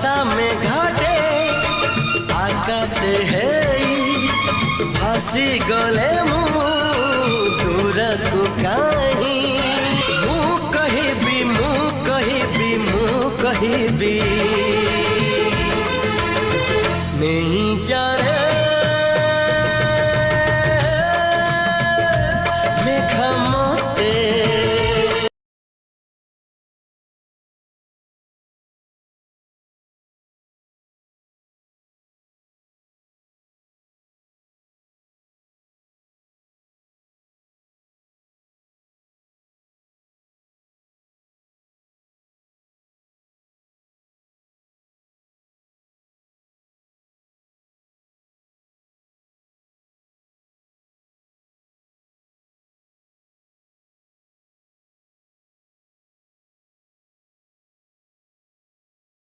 बसा में घाटे आकाश है फांसी गले मुँह दूर को कहीं मुँह कहीं भी मुँह कहीं भी मुँह कहीं भी नहीं जाने